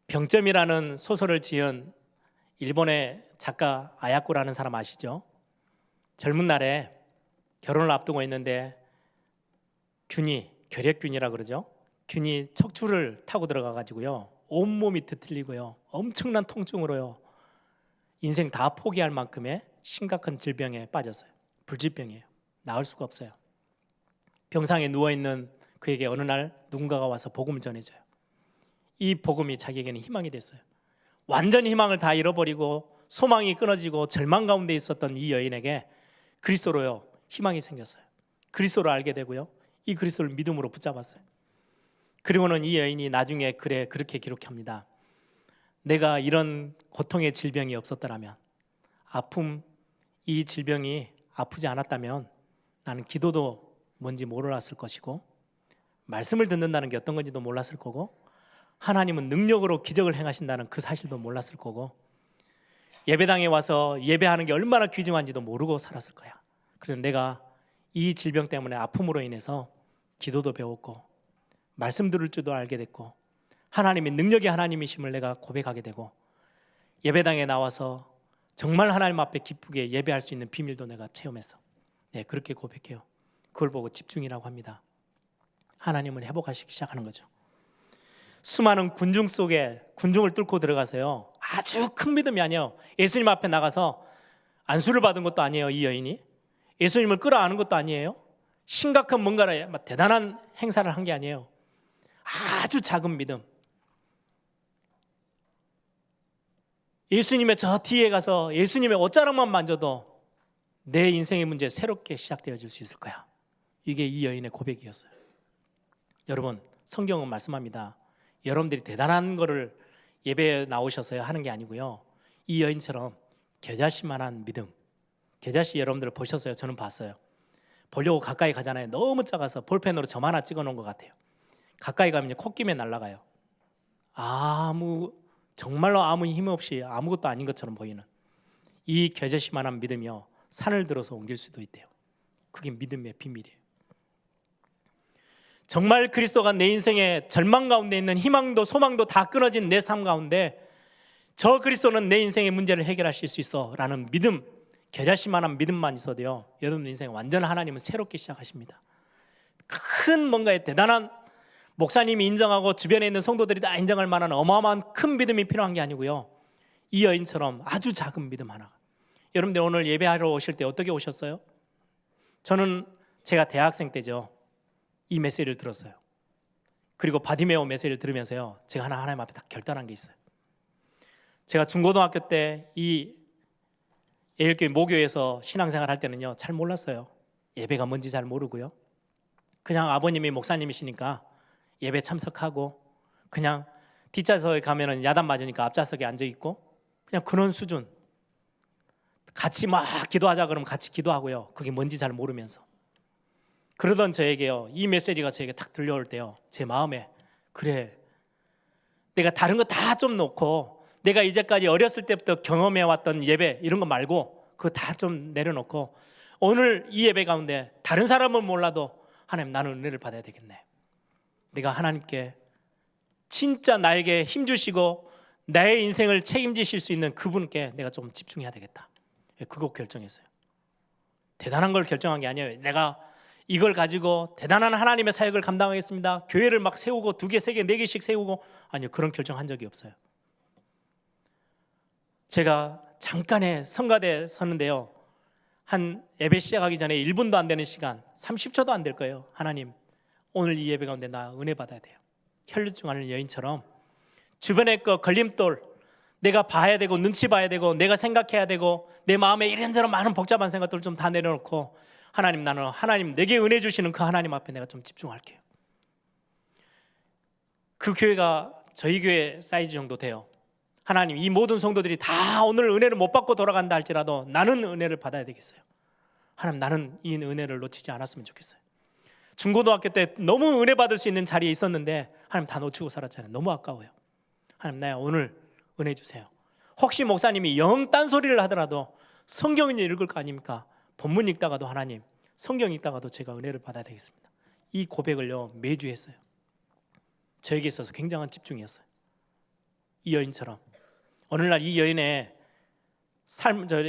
병점이라는 소설을 지은 일본의 작가 아야코라는 사람 아시죠? 젊은 날에 결혼을 앞두고 있는데 결핵균이라 그러죠. 균이 척추를 타고 들어가 가지고요 온몸이 뒤틀리고요 엄청난 통증으로요 인생 다 포기할 만큼의 심각한 질병에 빠졌어요. 불치병이에요. 나을 수가 없어요. 병상에 누워있는 그에게 어느 날 누군가가 와서 복음을 전해줘요. 이 복음이 자기에게는 희망이 됐어요. 완전히 희망을 다 잃어버리고 소망이 끊어지고 절망 가운데 있었던 이 여인에게 그리스도로요 희망이 생겼어요. 그리스도를 알게 되고요 이 그리스도를 믿음으로 붙잡았어요. 그리고는 이 여인이 나중에 글에 그렇게 기록합니다. 내가 이런 고통의 질병이 없었더라면, 이 질병이 아프지 않았다면 나는 기도도 뭔지 몰랐을 것이고, 말씀을 듣는다는 게 어떤 건지도 몰랐을 거고, 하나님은 능력으로 기적을 행하신다는 그 사실도 몰랐을 거고, 예배당에 와서 예배하는 게 얼마나 귀중한지도 모르고 살았을 거야. 그래서 내가 이 질병 때문에 아픔으로 인해서 기도도 배웠고 말씀 들을 줄도 알게 됐고 하나님의 능력이 하나님이심을 내가 고백하게 되고 예배당에 나와서 정말 하나님 앞에 기쁘게 예배할 수 있는 비밀도 내가 체험했어. 네, 그렇게 고백해요. 그걸 보고 집중이라고 합니다. 하나님을 회복하시기 시작하는 거죠. 수많은 군중 속에 군중을 뚫고 들어가서요 아주 큰 믿음이 아니에요. 예수님 앞에 나가서 안수를 받은 것도 아니에요. 이 여인이 예수님을 끌어안은 것도 아니에요. 심각한 뭔가를 대단한 행사를 한 게 아니에요. 아주 작은 믿음. 예수님의 저 뒤에 가서 예수님의 옷자락만 만져도 내 인생의 문제 새롭게 시작되어질 수 있을 거야. 이게 이 여인의 고백이었어요. 여러분, 성경은 말씀합니다. 여러분들이 대단한 거를 예배에 나오셔서 하는 게 아니고요, 이 여인처럼 겨자씨만한 믿음. 겨자씨 여러분들 보셨어요? 저는 봤어요. 보려고 가까이 가잖아요. 너무 작아서 볼펜으로 점 하나 찍어 놓은 것 같아요. 가까이 가면 콧김에 날아가요. 정말로 아무 힘 없이 아무것도 아닌 것처럼 보이는 이 겨자씨만한 믿음이요, 산을 들어서 옮길 수도 있대요. 그게 믿음의 비밀이에요. 정말 그리스도가 내 인생의 절망 가운데 있는 희망도 소망도 다 끊어진 내 삶 가운데 저 그리스도는 내 인생의 문제를 해결하실 수 있어 라는 믿음, 겨자씨만한 믿음만 있어도요, 여러분 인생 완전 하나님은 새롭게 시작하십니다. 큰 뭔가의 대단한 목사님이 인정하고 주변에 있는 성도들이 다 인정할 만한 어마어마한 큰 믿음이 필요한 게 아니고요, 이 여인처럼 아주 작은 믿음 하나. 여러분들 오늘 예배하러 오실 때 어떻게 오셨어요? 저는 제가 대학생 때죠, 이 메시지를 들었어요. 그리고 바디메오 메시지를 들으면서요, 제가 하나님 앞에 딱 결단한 게 있어요. 제가 중고등학교 때 이 예일교회 모교에서 신앙생활 할 때는요, 잘 몰랐어요. 예배가 뭔지 잘 모르고요, 그냥 아버님이 목사님이시니까 예배 참석하고 그냥 뒷좌석에 가면은 야단 맞으니까 앞좌석에 앉아 있고 그냥 그런 수준. 같이 막 기도하자 그러면 같이 기도하고요, 그게 뭔지 잘 모르면서. 그러던 저에게요, 이 메시지가 저에게 딱 들려올 때요, 제 마음에 그래, 내가 다른 거 다 좀 놓고 내가 이제까지 어렸을 때부터 경험해왔던 예배 이런 거 말고 그거 다 좀 내려놓고 오늘 이 예배 가운데 다른 사람은 몰라도 하나님, 나는 은혜를 받아야 되겠네. 내가 하나님께 진짜 나에게 힘주시고 나의 인생을 책임지실 수 있는 그분께 내가 좀 집중해야 되겠다. 그거 결정했어요. 대단한 걸 결정한 게 아니에요. 내가 이걸 가지고 대단한 하나님의 사역을 감당하겠습니다, 교회를 막 세우고 2개, 3개, 4개씩 세우고, 아니요, 그런 결정한 적이 없어요. 제가 잠깐의 성가대 섰는데요, 한 예배 시작하기 전에 1분도 안 되는 시간, 30초도 안 될 거예요. 하나님, 오늘 이 예배 가운데 나 은혜 받아야 돼요. 혈루증 앓는 여인처럼 주변에 거 걸림돌, 내가 봐야 되고 눈치 봐야 되고 내가 생각해야 되고 내 마음에 이런저런 많은 복잡한 생각들을 좀 다 내려놓고, 하나님, 나는 하나님 내게 은혜 주시는 그 하나님 앞에 내가 좀 집중할게요. 그 교회가 저희 교회 사이즈 정도 돼요. 하나님, 이 모든 성도들이 다 오늘 은혜를 못 받고 돌아간다 할지라도 나는 은혜를 받아야 되겠어요. 하나님, 나는 이 은혜를 놓치지 않았으면 좋겠어요. 중고등학교 때 너무 은혜 받을 수 있는 자리에 있었는데 하나님 다 놓치고 살았잖아요. 너무 아까워요. 하나님, 나 오늘 은혜 주세요. 혹시 목사님이 영 딴소리를 하더라도 성경을 읽을 거 아닙니까? 본문 읽다가도 하나님, 성경 읽다가도 제가 은혜를 받아야 되겠습니다. 이 고백을요, 매주 했어요. 저에게 있어서 굉장한 집중이었어요. 이 여인처럼 오늘날 이 여인의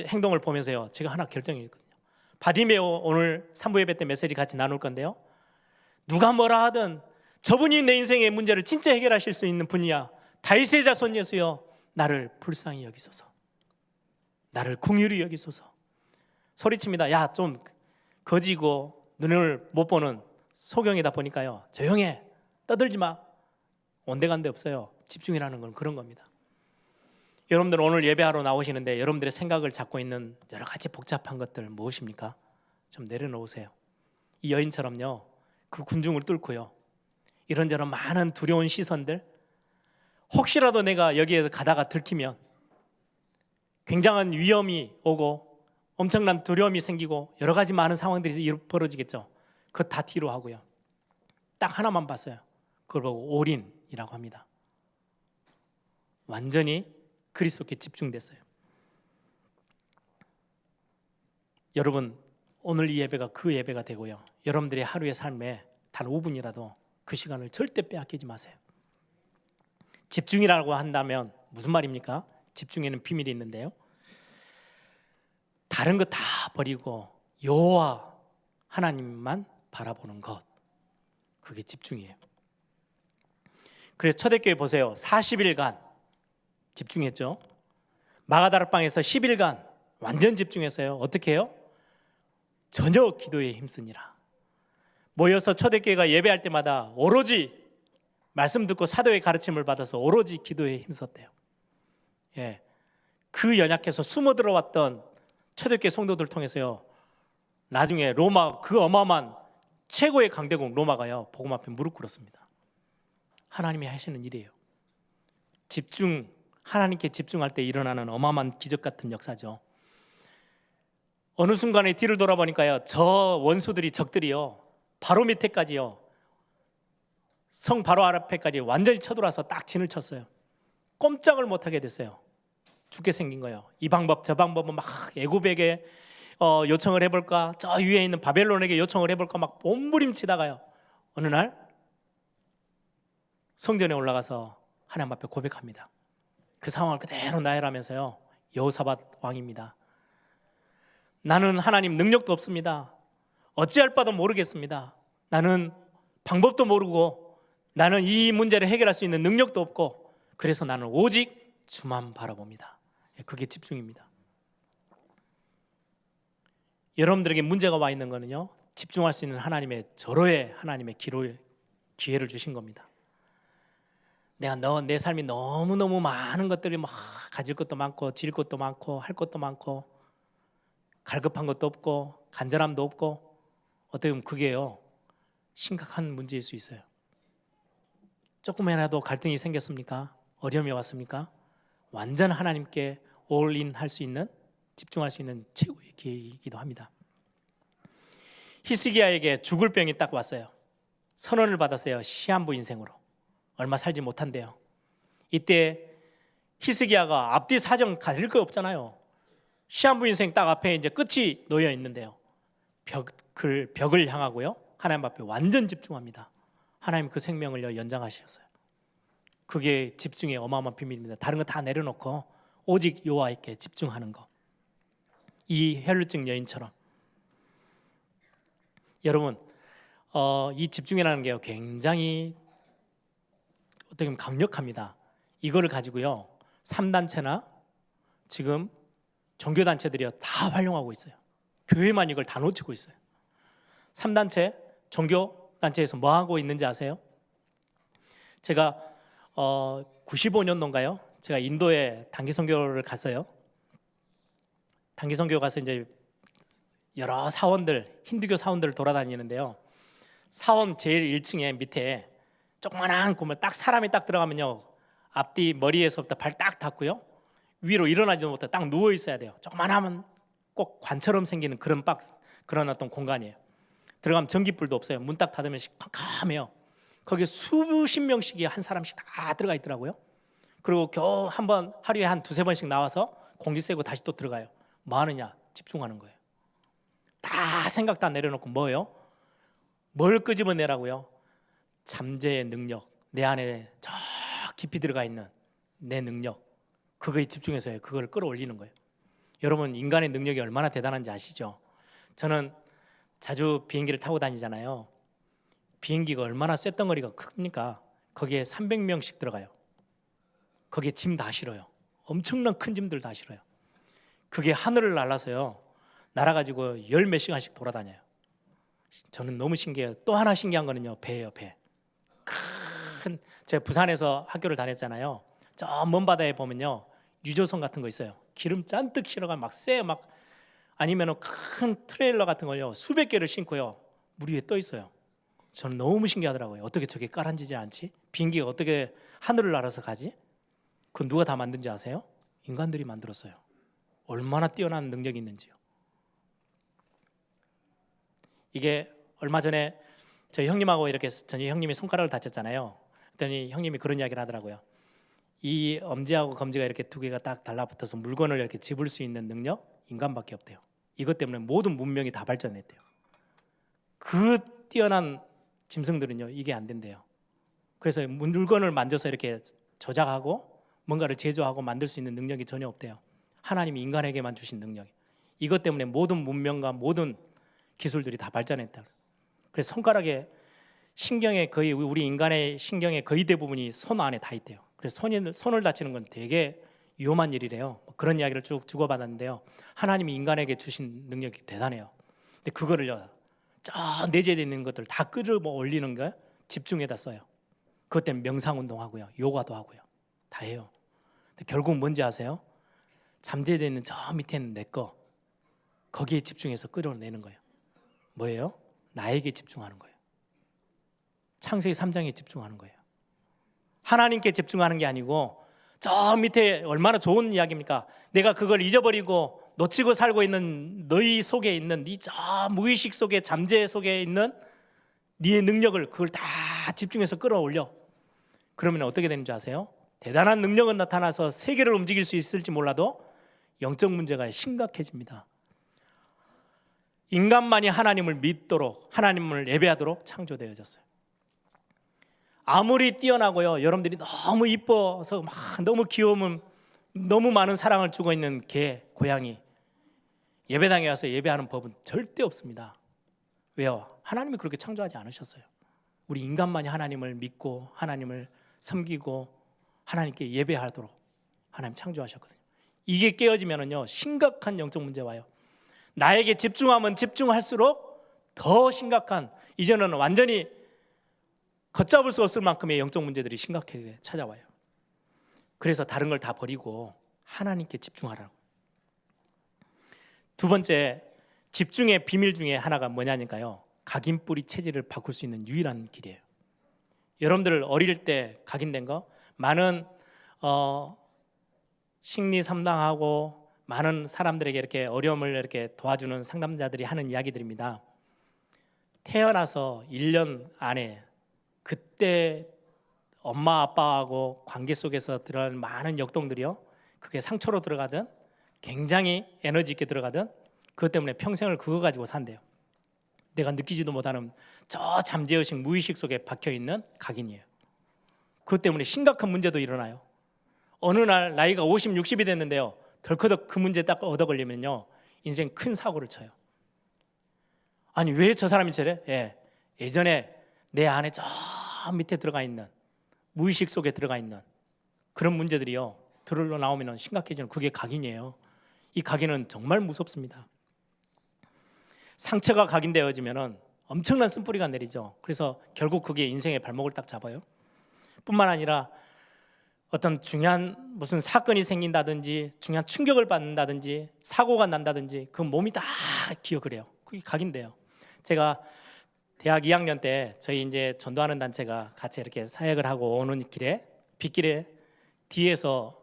행동을 보면서요, 제가 하나 결정했거든요. 바디메오 오늘 3부 예배 때 메시지 같이 나눌 건데요, 누가 뭐라 하든 저분이 내 인생의 문제를 진짜 해결하실 수 있는 분이야. 다윗의 자손 예수여, 나를 불쌍히 여기소서, 나를 긍휼히 여기소서. 소리칩니다. 야, 좀 거지고 눈을 못 보는 소경이다 보니까요, 조용해, 떠들지 마. 온데간데 없어요. 집중이라는 건 그런 겁니다. 여러분들 오늘 예배하러 나오시는데 여러분들의 생각을 잡고 있는 여러 가지 복잡한 것들 무엇입니까? 좀 내려놓으세요. 이 여인처럼요, 그 군중을 뚫고요, 이런저런 많은 두려운 시선들, 혹시라도 내가 여기에 가다가 들키면 굉장한 위험이 오고 엄청난 두려움이 생기고 여러 가지 많은 상황들이 벌어지겠죠. 그거 다 뒤로 하고요, 딱 하나만 봤어요. 그걸 보고 올인이라고 합니다. 완전히 그리스도께 집중됐어요. 여러분, 오늘 이 예배가 그 예배가 되고요, 여러분들의 하루의 삶에 단 5분이라도 그 시간을 절대 빼앗기지 마세요. 집중이라고 한다면 무슨 말입니까? 집중에는 비밀이 있는데요, 다른 거 다 버리고 여호와 하나님만 바라보는 것, 그게 집중이에요. 그래서 초대교회 보세요. 40일간 집중했죠. 마가다락방에서 10일간 완전 집중했어요. 어떻게 해요? 전혀 기도에 힘쓰니라. 모여서 초대교회가 예배할 때마다 오로지 말씀 듣고 사도의 가르침을 받아서 오로지 기도에 힘썼대요. 예, 그 연약해서 숨어 들어왔던 초대교회 성도들 통해서요, 나중에 로마 그 어마어마한 최고의 강대국 로마가요, 복음 앞에 무릎 꿇었습니다. 하나님이 하시는 일이에요. 집중, 하나님께 집중할 때 일어나는 어마어마한 기적 같은 역사죠. 어느 순간에 뒤를 돌아보니까요, 저 원수들이, 적들이요, 바로 밑에까지요 성 바로 앞에까지 완전히 쳐들어와서 딱 진을 쳤어요. 꼼짝을 못하게 됐어요. 죽게 생긴 거예요. 이 방법 저 방법은 막 애굽에게 요청을 해볼까, 저 위에 있는 바벨론에게 요청을 해볼까 막 몸부림치다가요, 어느 날 성전에 올라가서 하나님 앞에 고백합니다. 그 상황을 그대로 나열하면서요, 여호사밧 왕입니다. 나는 하나님 능력도 없습니다. 어찌할 바도 모르겠습니다. 나는 방법도 모르고 나는 이 문제를 해결할 수 있는 능력도 없고, 그래서 나는 오직 주만 바라봅니다. 그게 집중입니다. 여러분들에게 문제가 와 있는 거는요, 집중할 수 있는 하나님의 절호의 하나님의 기회를 주신 겁니다. 내가 내 삶이 너무너무 많은 것들이 막 가질 것도 많고 질 것도 많고 할 것도 많고 갈급한 것도 없고 간절함도 없고, 어떻게 보면 그게요 심각한 문제일 수 있어요. 조금이라도 갈등이 생겼습니까? 어려움이 왔습니까? 완전 하나님께 올인 할 수 있는, 집중할 수 있는 최고의 기회이기도 합니다. 히스기야에게 죽을 병이 딱 왔어요. 선언을 받았어요. 시한부 인생으로 얼마 살지 못한대요. 이때 히스기야가 앞뒤 사정 가릴 거 없잖아요. 시한부 인생 딱 앞에 이제 끝이 놓여 있는데요, 벽을 향하고요, 하나님 앞에 완전 집중합니다. 하나님 그 생명을 연장하셨어요. 그게 집중의 어마어마한 비밀입니다. 다른 거 다 내려놓고 오직 여호와께 집중하는 거. 이 혈루증 여인처럼 여러분, 이 집중이라는 게요 굉장히 어떻게 보면 강력합니다. 이거를 가지고요 3단체나 지금 종교단체들이요 다 활용하고 있어요. 교회만 이걸 다 놓치고 있어요. 3단체 종교단체에서 뭐 하고 있는지 아세요? 제가 95년도인가요? 제가 인도에 단기 선교를 갔어요. 단기 선교 가서 이제 여러 사원들, 힌두교 사원들을 돌아다니는데요, 사원 제일 1층에 밑에 조그만한 구멍, 딱 사람이 딱 들어가면요 앞뒤 머리에서부터 발 딱 닿고요, 위로 일어나지도 못해 딱 누워 있어야 돼요. 조그만하면 꼭 관처럼 생기는 그런 어떤 공간이에요. 들어가면 전기불도 없어요. 문 딱 닫으면 깜깜해요. 거기에 수십 명씩이 한 사람씩 다 들어가 있더라고요. 그리고 겨우 한번 하루에 한 두세 번씩 나와서 공기 쐬고 다시 또 들어가요. 뭐 하느냐? 집중하는 거예요. 다 생각 다 내려놓고 뭐예요? 뭘 끄집어내라고요? 잠재의 능력, 내 안에 저 깊이 들어가 있는 내 능력, 그거에 집중해서 해요. 그걸 끌어올리는 거예요. 여러분, 인간의 능력이 얼마나 대단한지 아시죠? 저는 자주 비행기를 타고 다니잖아요. 비행기가 얼마나 쇳덩어리가 큽니까? 거기에 300명씩 들어가요. 거기에 짐 다 실어요. 엄청난 큰 짐들 다 실어요. 그게 하늘을 날아서요, 날아가지고 열 몇 시간씩 돌아다녀요. 저는 너무 신기해요. 또 하나 신기한 거는요, 배예요. 배. 제가 부산에서 학교를 다녔잖아요. 저 먼 바다에 보면요 유조선 같은 거 있어요. 기름 잔뜩 실어가 막 쎄요. 막 아니면 큰 트레일러 같은 걸요 수백 개를 싣고요 물 위에 떠 있어요. 저는 너무 신기하더라고요. 어떻게 저게 깔아지지 않지? 비행기가 어떻게 하늘을 날아서 가지? 그건 누가 다 만든지 아세요? 인간들이 만들었어요. 얼마나 뛰어난 능력이 있는지요. 이게 얼마 전에 저희 형님하고 이렇게, 저희 형님이 손가락을 다쳤잖아요. 그랬더니 형님이 그런 이야기를 하더라고요. 이 엄지하고 검지가 이렇게 두 개가 딱 달라붙어서 물건을 이렇게 집을 수 있는 능력, 인간밖에 없대요. 이것 때문에 모든 문명이 다 발전했대요. 그 뛰어난 짐승들은요 이게 안 된대요. 그래서 물건을 만져서 이렇게 조작하고 뭔가를 제조하고 만들 수 있는 능력이 전혀 없대요. 하나님이 인간에게만 주신 능력. 이것 때문에 모든 문명과 모든 기술들이 다 발전했다. 그래서 손가락에 신경의 거의, 우리 인간의 신경의 거의 대부분이 손 안에 다 있대요. 그래서 손을 다치는 건 되게 위험한 일이래요. 그런 이야기를 쭉 주고받았는데요, 하나님이 인간에게 주신 능력이 대단해요. 근데 그거를요 저 내재되어 있는 것들 다 끌어올리는 거 집중해다 써요. 그것 때문에 명상운동하고요, 요가도 하고요, 다 해요. 근데 결국 뭔지 아세요? 잠재되어 있는 저 밑에 있는 내 거, 거기에 집중해서 끌어내는 거예요. 뭐예요? 나에게 집중하는 거예요. 창세기 3장에 집중하는 거예요. 하나님께 집중하는 게 아니고 저 밑에 얼마나 좋은 이야기입니까? 내가 그걸 잊어버리고 놓치고 살고 있는 너희 속에 있는 네 저 무의식 속에, 잠재 속에 있는 네 능력을 그걸 다 집중해서 끌어올려. 그러면 어떻게 되는 줄 아세요? 대단한 능력은 나타나서 세계를 움직일 수 있을지 몰라도 영적 문제가 심각해집니다. 인간만이 하나님을 믿도록, 하나님을 예배하도록 창조되어졌어요. 아무리 뛰어나고요, 여러분들이 너무 이뻐서 막 너무 귀여우면 너무 많은 사랑을 주고 있는 개, 고양이, 예배당에 와서 예배하는 법은 절대 없습니다. 왜요? 하나님이 그렇게 창조하지 않으셨어요. 우리 인간만이 하나님을 믿고 하나님을 섬기고 하나님께 예배하도록 하나님 창조하셨거든요. 이게 깨어지면은요, 심각한 영적 문제 와요. 나에게 집중하면 집중할수록 더 심각한, 이제는 완전히 걷잡을 수 없을 만큼의 영적 문제들이 심각하게 찾아와요. 그래서 다른 걸 다 버리고 하나님께 집중하라고. 두 번째, 집중의 비밀 중에 하나가 뭐냐니까요, 각인뿌리 체질을 바꿀 수 있는 유일한 길이에요. 여러분들 어릴 때 각인된 거, 많은 심리 상담하고 많은 사람들에게 이렇게 어려움을 이렇게 도와주는 상담자들이 하는 이야기들입니다. 태어나서 1년 안에 그때 엄마 아빠하고 관계 속에서 들어간 많은 역동들이요, 그게 상처로 들어가든 굉장히 에너지 있게 들어가든 그것 때문에 평생을 그거 가지고 산대요. 내가 느끼지도 못하는 저 잠재의식, 무의식 속에 박혀있는 각인이에요. 그것 때문에 심각한 문제도 일어나요. 어느 날 나이가 50, 60이 됐는데요, 덜커덕 그 문제 딱 얻어 걸리면요, 인생 큰 사고를 쳐요. 아니 왜 저 사람이 저래? 예전에 내 안에 저 밑에 들어가 있는, 무의식 속에 들어가 있는 그런 문제들이요, 들어 나오면 심각해지는, 그게 각인이에요. 이 각인은 정말 무섭습니다. 상처가 각인되어지면 엄청난 쓴뿌리가 내리죠. 그래서 결국 그게 인생의 발목을 딱 잡아요. 뿐만 아니라 어떤 중요한 무슨 사건이 생긴다든지 중요한 충격을 받는다든지 사고가 난다든지 그 몸이 다 기억을 해요. 그게 각인돼요. 제가 대학 2학년 때 저희 이제 전도하는 단체가 같이 이렇게 사역을 하고 오는 길에 빗길에 뒤에서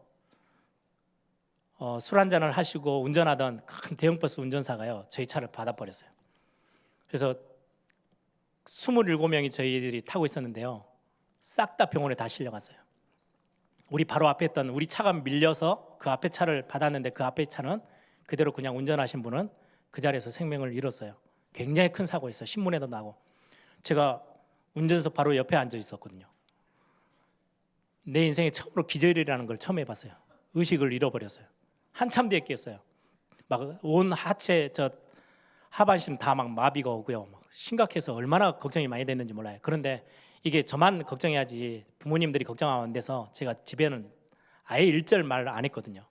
술 한잔을 하시고 운전하던 큰 대형버스 운전사가요, 저희 차를 받아버렸어요. 그래서 27명이 저희들이 타고 있었는데요, 싹 다 병원에 다 실려갔어요. 우리 바로 앞에 있던 우리 차가 밀려서 그 앞에 차를 받았는데, 그 앞에 차는 그대로 그냥 운전하신 분은 그 자리에서 생명을 잃었어요. 굉장히 큰 사고였어요. 신문에도 나고. 제가 운전석 바로 옆에 앉아 있었거든요. 내 인생에 처음으로 기절이라는 걸 처음 해봤어요. 의식을 잃어버렸어요. 한참 뒤에 깼어요. 막 온 하체 저 하반신 다 막 마비가 오고요, 막 심각해서 얼마나 걱정이 많이 됐는지 몰라요. 그런데 이게 저만 걱정해야지 부모님들이 걱정 안 돼서 제가 집에는 아예 일절 말 안 했거든요.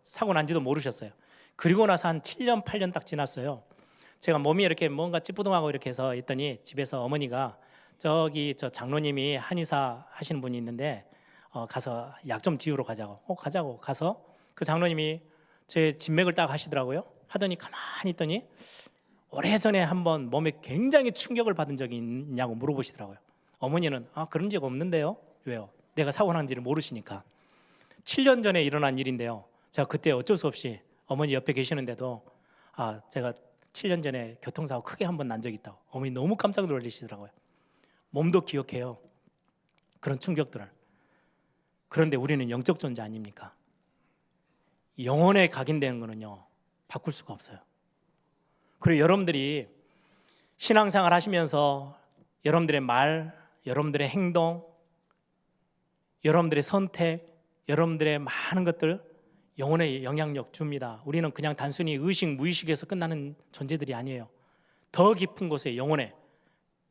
사고 난지도 모르셨어요. 그리고 나서 한 7년 8년 딱 지났어요. 제가 몸이 이렇게 뭔가 찌뿌둥하고 이렇게 해서 있더니 집에서 어머니가 저기 저 장로님이 한의사 하시는 분이 있는데 가서 약 좀 지우러 가자고. 가자고 가서 그 장로님이 제 진맥을 딱 하시더라고요. 하더니 가만히 있더니 오래전에 한번 몸에 굉장히 충격을 받은 적이 있냐고 물어보시더라고요. 어머니는 그런 적 없는데요. 왜요? 내가 사고 난지를 모르시니까. 7년 전에 일어난 일인데요, 제가 그때 어쩔 수 없이 어머니 옆에 계시는데도 제가 7년 전에 교통사고 크게 한번 난 적이 있다고. 어머니 너무 깜짝 놀라시더라고요. 몸도 기억해요, 그런 충격들을. 그런데 우리는 영적 존재 아닙니까? 영혼에 각인되는 거는요, 바꿀 수가 없어요. 그리고 여러분들이 신앙생활 하시면서 여러분들의 말, 여러분들의 행동, 여러분들의 선택, 여러분들의 많은 것들 영혼에 영향력 줍니다. 우리는 그냥 단순히 의식, 무의식에서 끝나는 존재들이 아니에요. 더 깊은 곳에 영혼에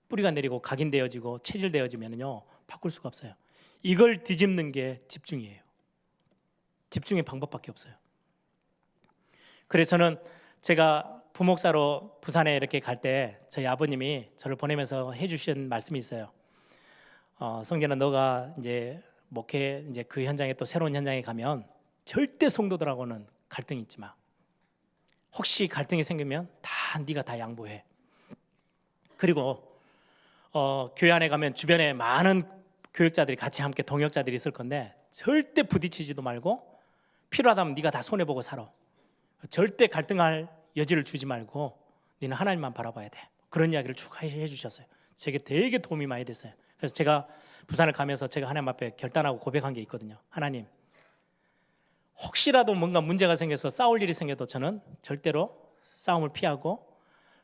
뿌리가 내리고 각인되어지고 체질되어지면요, 바꿀 수가 없어요. 이걸 뒤집는 게 집중이에요. 집중의 방법밖에 없어요. 그래서 저는 제가 부목사로 부산에 이렇게 갈 때 저희 아버님이 저를 보내면서 해주신 말씀이 있어요. 성전아, 너가 이제 목회 이제 그 현장에 또 새로운 현장에 가면 절대 성도들하고는 갈등이 있지 마. 혹시 갈등이 생기면 네가 다 양보해. 그리고 교회 안에 가면 주변에 많은 교육자들이 같이 함께 동역자들이 있을 건데 절대 부딪히지도 말고 필요하다면 네가 다 손해보고 살아. 절대 갈등할 여지를 주지 말고 너는 하나님만 바라봐야 돼. 그런 이야기를 쭉 해주셨어요. 제게 되게 도움이 많이 됐어요. 그래서 제가 부산을 가면서 제가 하나님 앞에 결단하고 고백한 게 있거든요. 하나님, 혹시라도 뭔가 문제가 생겨서 싸울 일이 생겨도 저는 절대로 싸움을 피하고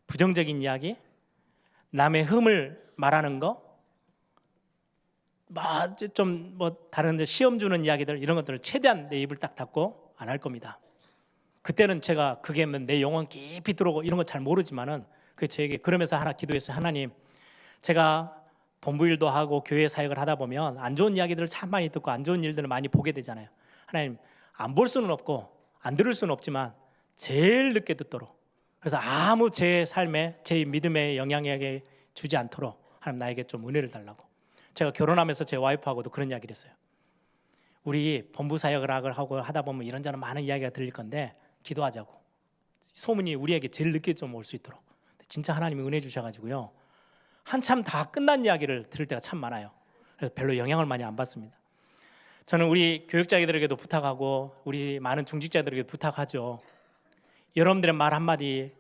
부정적인 이야기, 남의 흠을 말하는 거, 좀 다른 데 시험 주는 이야기들 이런 것들을 최대한 내 입을 딱 닫고 안 할 겁니다. 그때는 제가 그게 내 영혼 깊이 들어오고 이런 거 잘 모르지만은 그 저에게 그러면서 하나 기도했어요. 하나님, 제가 본부 일도 하고 교회 사역을 하다 보면 안 좋은 이야기들을 참 많이 듣고 안 좋은 일들을 많이 보게 되잖아요. 하나님, 안 볼 수는 없고 안 들을 수는 없지만 제일 늦게 듣도록, 그래서 아무 제 삶에 제 믿음에 영향력에 주지 않도록 하나님 나에게 좀 은혜를 달라고. 제가 결혼하면서 제 와이프하고도 그런 이야기를 했어요. 우리 본부 사역을 하고 하다 보면 이런저런 많은 이야기가 들릴 건데 기도하자고. 소문이 우리에게 제일 늦게 좀 올 수 있도록. 진짜 하나님이 은혜 주셔가지고요, 한참 다 끝난 이야기를 들을 때가 참 많아요. 그래서 별로 영향을 많이 안 받습니다. 저는 우리 교육자들에게도 부탁하고 우리 많은 중직자들에게도 부탁하죠. 여러분들의 말 한마디,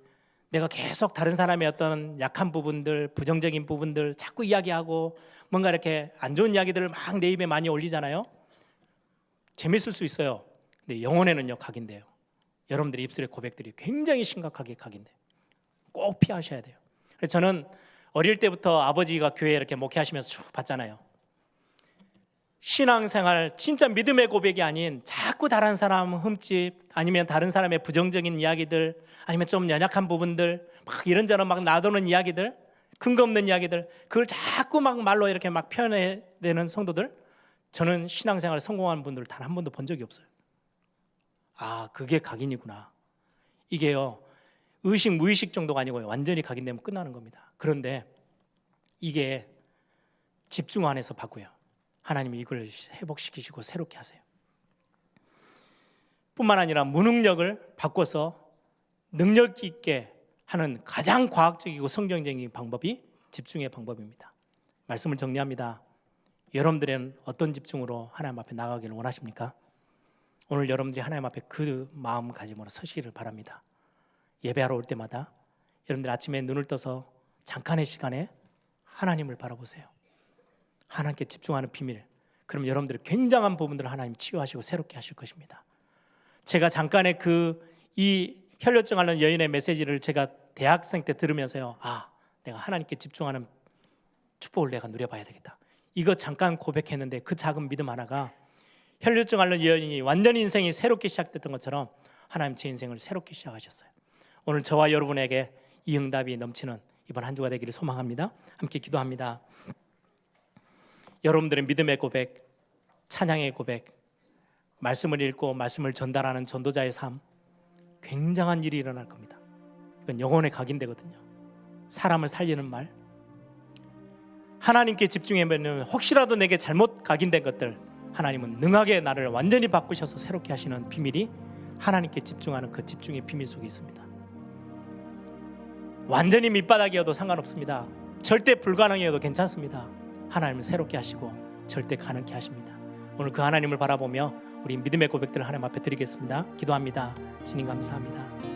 내가 계속 다른 사람의 어떤 약한 부분들, 부정적인 부분들 자꾸 이야기하고 뭔가 이렇게 안 좋은 이야기들을 막 내 입에 많이 올리잖아요. 재밌을 수 있어요. 근데 영혼에는요 각인돼요. 여러분들의 입술의 고백들이 굉장히 심각하게 각인돼요. 꼭 피하셔야 돼요. 그래서 저는 어릴 때부터 아버지가 교회에 이렇게 목회하시면서 쭉 봤잖아요. 신앙생활 진짜 믿음의 고백이 아닌 자꾸 다른 사람 흠집, 아니면 다른 사람의 부정적인 이야기들, 아니면 좀 연약한 부분들, 막 이런저런 막 나도는 이야기들, 근거 없는 이야기들, 그걸 자꾸 막 말로 이렇게 막 표현해내는 성도들, 저는 신앙생활 성공한 분들을 단 한 번도 본 적이 없어요. 아, 그게 각인이구나. 이게요 의식 무의식 정도가 아니고요, 완전히 각인되면 끝나는 겁니다. 그런데 이게 집중 안에서 바꾸요. 하나님이 이걸 회복시키시고 새롭게 하세요. 뿐만 아니라 무능력을 바꿔서 능력 있게 하는 가장 과학적이고 성경적인 방법이 집중의 방법입니다. 말씀을 정리합니다. 여러분들은 어떤 집중으로 하나님 앞에 나가기를 원하십니까? 오늘 여러분들이 하나님 앞에 그 마음가짐으로 서시기를 바랍니다. 예배하러 올 때마다 여러분들 아침에 눈을 떠서 잠깐의 시간에 하나님을 바라보세요. 하나님께 집중하는 비밀, 그럼 여러분들의 굉장한 부분들을 하나님 치유하시고 새롭게 하실 것입니다. 제가 잠깐의 이 혈류증 앓는 여인의 메시지를 제가 대학생 때 들으면서요, 아, 내가 하나님께 집중하는 축복을 내가 누려봐야 되겠다. 이거 잠깐 고백했는데 그 작은 믿음 하나가 혈류증 앓는 여인이 완전히 인생이 새롭게 시작됐던 것처럼 하나님 제 인생을 새롭게 시작하셨어요. 오늘 저와 여러분에게 이 응답이 넘치는 이번 한 주가 되기를 소망합니다. 함께 기도합니다. 여러분들의 믿음의 고백, 찬양의 고백, 말씀을 읽고 말씀을 전달하는 전도자의 삶, 굉장한 일이 일어날 겁니다. 이건 영혼에 각인되거든요. 사람을 살리는 말, 하나님께 집중하면 혹시라도 내게 잘못 각인된 것들, 하나님은 능하게 나를 완전히 바꾸셔서 새롭게 하시는 비밀이 하나님께 집중하는 그 집중의 비밀 속에 있습니다. 완전히 밑바닥이어도 상관없습니다. 절대 불가능이어도 괜찮습니다. 하나님은 새롭게 하시고 절대 가능케 하십니다. 오늘 그 하나님을 바라보며 우리 믿음의 고백들을 하나님 앞에 드리겠습니다. 기도합니다. 주님 감사합니다.